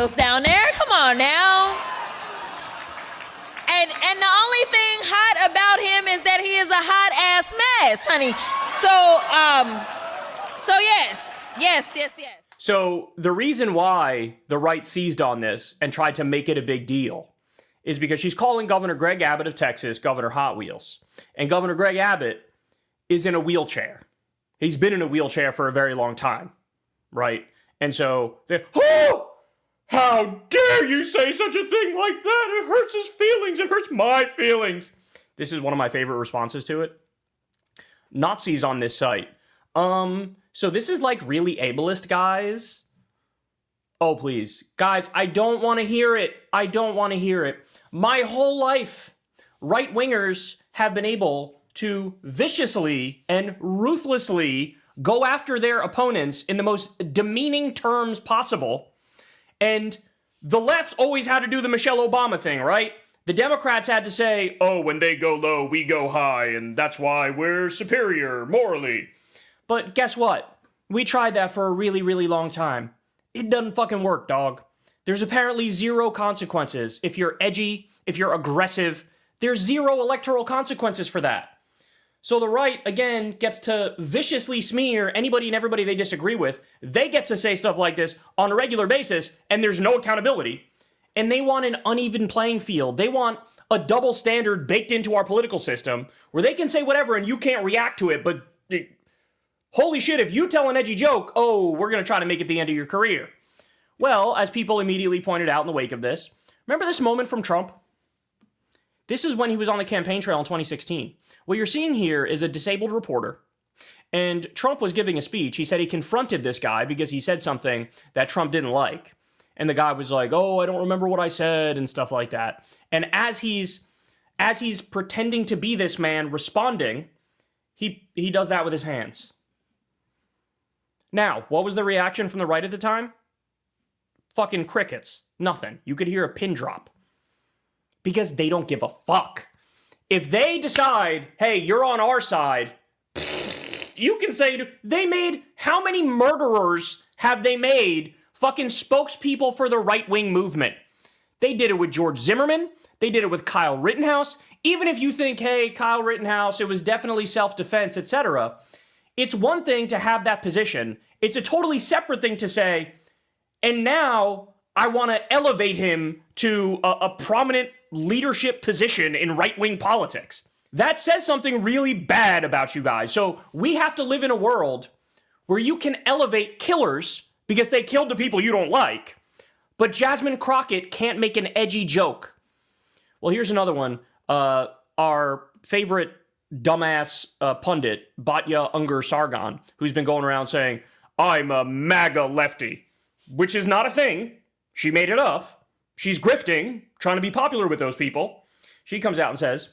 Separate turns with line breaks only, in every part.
Down there. Come on now. And the only thing hot about him is that he is a hot ass mess, honey. So yes.
So the reason why the right seized on this and tried to make it a big deal is because she's calling Governor Greg Abbott of Texas Governor Hot Wheels. And Governor Greg Abbott is in a wheelchair. He's been in a wheelchair for a very long time, right? And so oh! How dare you say such a thing like that? It hurts his feelings. It hurts my feelings. This is one of my favorite responses to it. Nazis on this site. So this is like really ableist, guys. Oh, please. Guys, I don't want to hear it. I don't want to hear it. My whole life, right-wingers have been able to viciously and ruthlessly go after their opponents in the most demeaning terms possible. And the left always had to do the Michelle Obama thing, right? The Democrats had to say, oh, when they go low, we go high, and that's why we're superior morally. But guess what? We tried that for a really, really long time. It doesn't fucking work, dog. There's apparently zero consequences. If you're edgy, if you're aggressive, there's zero electoral consequences for that. So the right, again, gets to viciously smear anybody and everybody they disagree with. They get to say stuff like this on a regular basis, and there's no accountability. And they want an uneven playing field. They want a double standard baked into our political system where they can say whatever and you can't react to it. But holy shit, if you tell an edgy joke, oh, we're going to try to make it the end of your career. Well, as people immediately pointed out in the wake of this, remember this moment from Trump? This is when he was on the campaign trail in 2016. What you're seeing here is a disabled reporter, and Trump was giving a speech. He said he confronted this guy because he said something that Trump didn't like. And the guy was like, oh, I don't remember what I said, and stuff like that. And as he's pretending to be this man responding, he does that with his hands. Now, what was the reaction from the right at the time? Fucking crickets. Nothing. You could hear a pin drop. Because they don't give a fuck. If they decide, hey, you're on our side, you can say, they made, how many murderers have they made fucking spokespeople for the right-wing movement? They did it with George Zimmerman. They did it with Kyle Rittenhouse. Even if you think, hey, Kyle Rittenhouse, it was definitely self-defense, etc., it's one thing to have that position. It's a totally separate thing to say, and now I want to elevate him to a prominent leadership position in right-wing politics. That says something really bad about you guys. So we have to live in a world where you can elevate killers because they killed the people you don't like, but Jasmine Crockett can't make an edgy joke. Well, here's another one. Our favorite dumbass pundit, Batya Ungar Sargon, who's been going around saying, I'm a MAGA lefty, which is not a thing. She made it up. She's grifting, trying to be popular with those people. She comes out and says,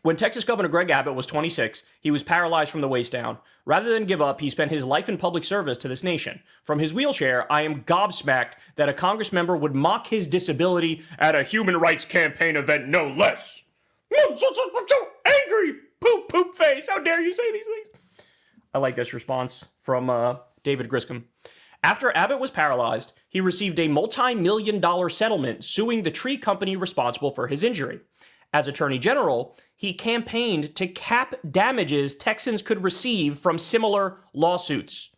when Texas Governor Greg Abbott was 26, he was paralyzed from the waist down. Rather than give up, he spent his life in public service to this nation. From his wheelchair, I am gobsmacked that a Congress member would mock his disability at a human rights campaign event, no less. I'm so angry. Poop face. How dare you say these things? I like this response from David Griscom. After Abbott was paralyzed, he received a multi-million-dollar settlement suing the tree company responsible for his injury. As Attorney General, he campaigned to cap damages Texans could receive from similar lawsuits.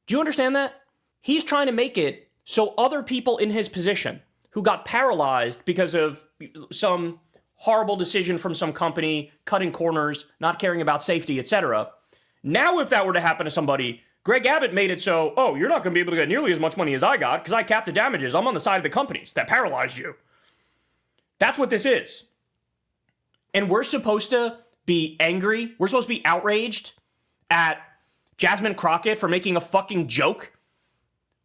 Do you understand that? He's trying to make it so other people in his position who got paralyzed because of some horrible decision from some company, cutting corners, not caring about safety, etc. Now, if that were to happen to somebody, Greg Abbott made it so, oh, you're not going to be able to get nearly as much money as I got because I capped the damages. I'm on the side of the companies that paralyzed you. That's what this is. And we're supposed to be angry. We're supposed to be outraged at Jasmine Crockett for making a fucking joke.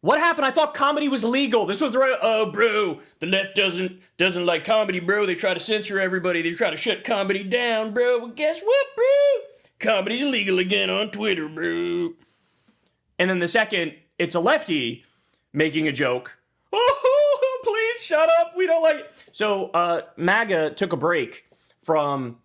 What happened? I thought comedy was legal. This was the right. Oh, bro, the left doesn't like comedy, bro. They try to censor everybody. They try to shut comedy down, bro. Well, guess what, bro? Comedy's illegal again on Twitter, bro. And then the second, it's a lefty making a joke. Oh, please shut up. We don't like it. So MAGA took a break from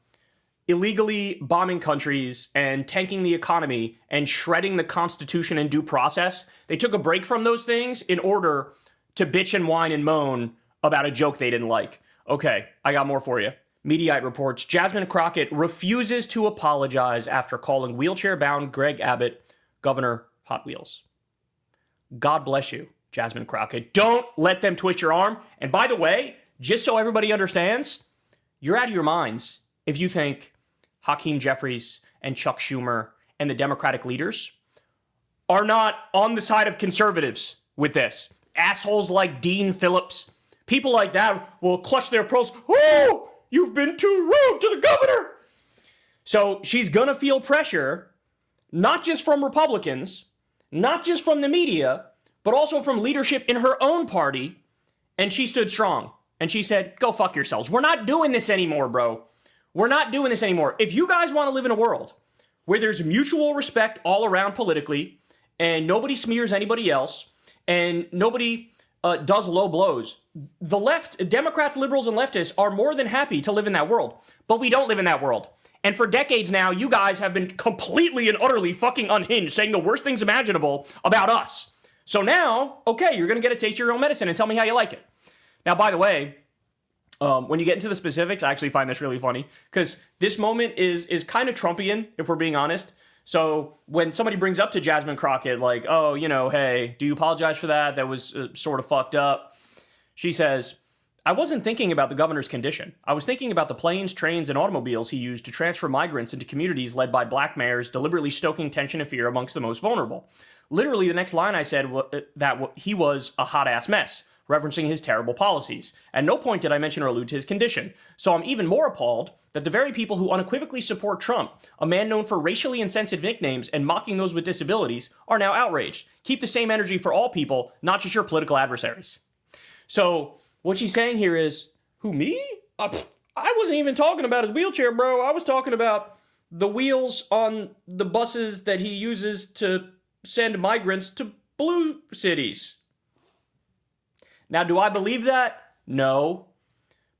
illegally bombing countries and tanking the economy and shredding the Constitution and due process. They took a break from those things in order to bitch and whine and moan about a joke they didn't like. Okay, I got more for you. Mediaite reports, Jasmine Crockett refuses to apologize after calling wheelchair-bound Greg Abbott Governor Hot Wheels. God bless you, Jasmine Crockett. Don't let them twist your arm. And by the way, just so everybody understands, you're out of your minds if you think Hakeem Jeffries and Chuck Schumer and the Democratic leaders are not on the side of conservatives with this. Assholes like Dean Phillips, people like that will clutch their pearls. Oh, you've been too rude to the governor. So she's going to feel pressure, not just from Republicans, not just from the media, but also from leadership in her own party. And she stood strong. And she said, go fuck yourselves. We're not doing this anymore, bro. We're not doing this anymore. If you guys want to live in a world where there's mutual respect all around politically, and nobody smears anybody else, and nobody does low blows, the left, Democrats, liberals, and leftists are more than happy to live in that world. But we don't live in that world. And for decades now, you guys have been completely and utterly fucking unhinged, saying the worst things imaginable about us. So now, okay, you're going to get a taste of your own medicine and tell me how you like it. Now, by the way, when you get into the specifics, I actually find this really funny because this moment is kind of Trumpian, if we're being honest. So when somebody brings up to Jasmine Crockett, like, oh, you know, hey, do you apologize for that? That was sort of fucked up. She says, I wasn't thinking about the governor's condition. I was thinking about the planes, trains, and automobiles he used to transfer migrants into communities led by black mayors, deliberately stoking tension and fear amongst the most vulnerable. Literally, the next line I said that he was a hot-ass mess, referencing his terrible policies. At no point did I mention or allude to his condition. So I'm even more appalled that the very people who unequivocally support Trump, a man known for racially insensitive nicknames and mocking those with disabilities, are now outraged. Keep the same energy for all people, not just your political adversaries. So what she's saying here is, who, me? I wasn't even talking about his wheelchair, bro. I was talking about the wheels on the buses that he uses to send migrants to blue cities. Now, do I believe that? No.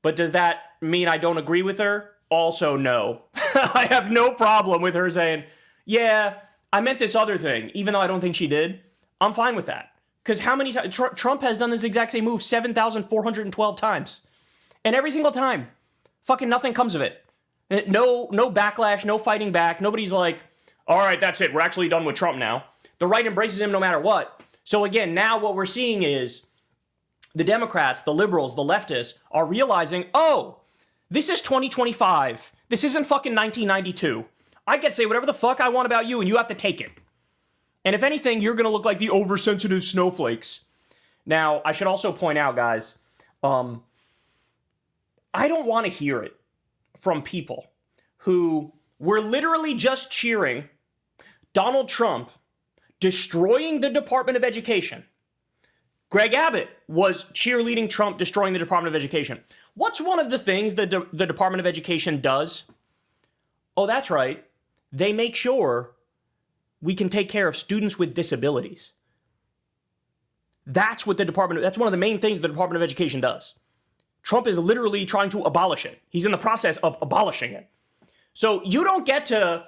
But does that mean I don't agree with her? Also, no. I have no problem with her saying, yeah, I meant this other thing, even though I don't think she did. I'm fine with that. Because how many times? Trump has done this exact same move 7,412 times. And every single time, fucking nothing comes of it. No backlash, no fighting back. Nobody's like, all right, that's it. We're actually done with Trump now. The right embraces him no matter what. So again, now what we're seeing is the Democrats, the liberals, the leftists are realizing, oh, this is 2025. This isn't fucking 1992. I get to say whatever the fuck I want about you and you have to take it. And if anything, you're going to look like the oversensitive snowflakes. Now, I should also point out, guys, I don't want to hear it from people who were literally just cheering Donald Trump destroying the Department of Education. Greg Abbott was cheerleading Trump destroying the Department of Education. What's one of the things that the Department of Education does? Oh, that's right. They make sure we can take care of students with disabilities. That's what that's one of the main things the Department of Education does. Trump is literally trying to abolish it. He's in the process of abolishing it. So you don't get to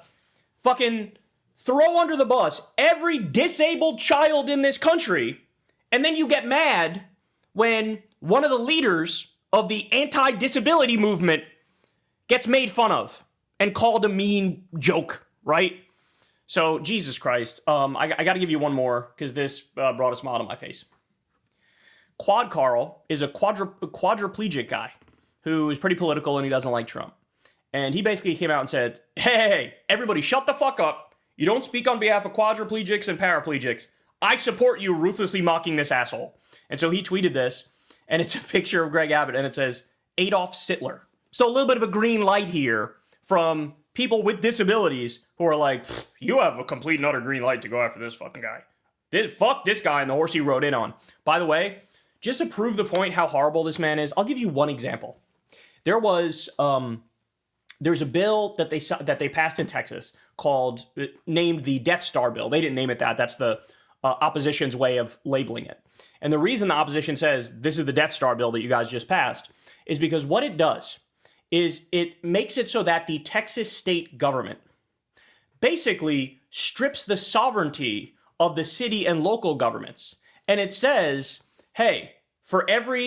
fucking throw under the bus every disabled child in this country, and then you get mad when one of the leaders of the anti-disability movement gets made fun of and called a mean joke, right? So, Jesus Christ, I got to give you one more because this brought a smile to my face. Quad Carl is a quadriplegic guy who is pretty political and he doesn't like Trump. And he basically came out and said, hey, everybody shut the fuck up. You don't speak on behalf of quadriplegics and paraplegics. I support you ruthlessly mocking this asshole. And so he tweeted this, and it's a picture of Greg Abbott, and it says, Adolf Sittler. So a little bit of a green light here from people with disabilities who are like, you have a complete and utter green light to go after this fucking guy. Fuck this guy and the horse he rode in on. By the way, just to prove the point how horrible this man is, I'll give you one example. There's a bill that they passed in Texas named the Death Star bill. They didn't name it that. That's the opposition's way of labeling it. And the reason the opposition says this is the Death Star bill that you guys just passed is because what it does is it makes it so that the Texas state government basically strips the sovereignty of the city and local governments. And it says, hey, for every